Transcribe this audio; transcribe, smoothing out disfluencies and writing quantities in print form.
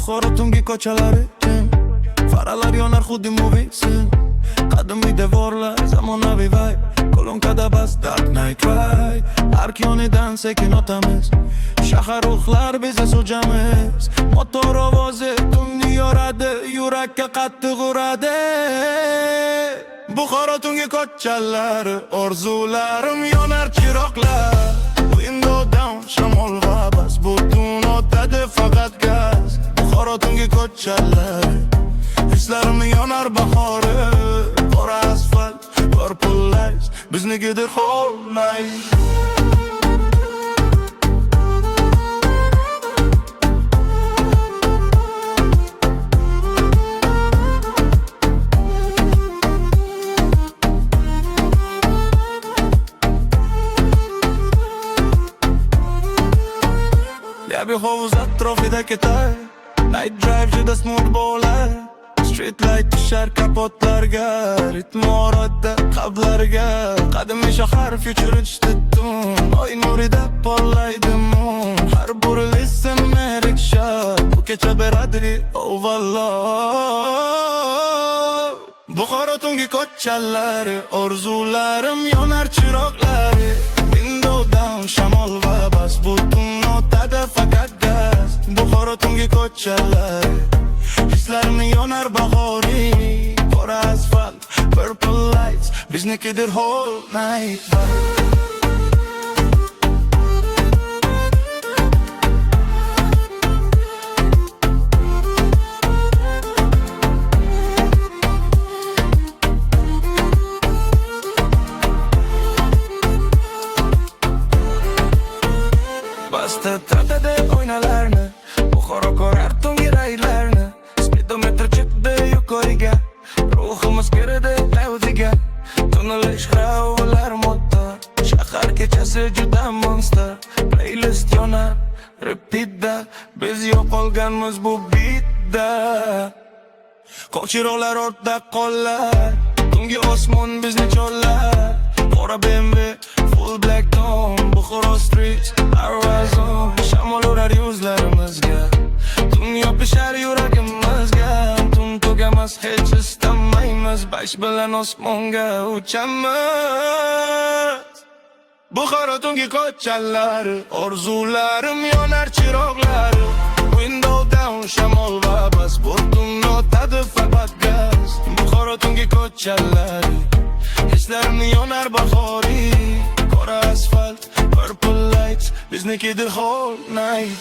Buxoro tungi ko'chalari jim, faralar yonar xuddi moviesin. Qadimiy devorlar, zamonaviy vibe, kolonkada bas dark night ride. Ark yonidan sekin o'tamiz, shahar ruhlar bizni so'jamiz. Motor ovozi tunni yoradi, yurakka qattiq uradi. Buxoro tungi ko'chalari, orzularim yonar chiroqlar. Window down, shamol va bas, butun o'tadi faqat gaz. Buxoro tungi ko'chalari, hislarim yonar bahori. Qora asfalt, purple lights, biznikidir whole night. Yabi hovuz atrofida ketay, night drive juda smooth bo'lar. Street light tushar kapotlarga, ritm oradda qablarga. Qadimiy shahar futuristik tun, oy nurida porlaydi moon. Har burilishim merik shot, bu kecha beradi overload. Buxoro tungi ko'chalari, orzularim yonar chiroqlari. Window down, shamol va bas, butun o'tadi faqat gaz. Buxoro tungi ko'chalari, hislarim yonar bahoriy. Qora asfalt, purple lights, biznikidir whole night. Basta tartadi oynalarni, Buxoro ko'rar tungi raylarni. Speedometr chiqdi yuqoriga, ruhimiz kirdi lavziga. Tunilish havolar motor, shahar kechasi juda monster. Playlist yonar, repeatda, biz yo'qolganmiz bu beatda. Qo'chiroqlar ortda qollar, tungi osmon bizni chollar. Qora BMW, full black tone, Buxoro streets, our zone. Shamol urar yuzlarimizga, tun yopishar yuragimizga. Tun tugamas, hech istamaymiz, bash bilan osmonga uchamiz. Buxoro tungi ko'chalari, orzularim yonar chiroqlari. Window down, shamol va bas, butun o'tadi faqat gaz. Buxoro tungi ko'chalari, hislarim yonar bahoriy. Qora asfalt, purple lights, biznikidir whole night.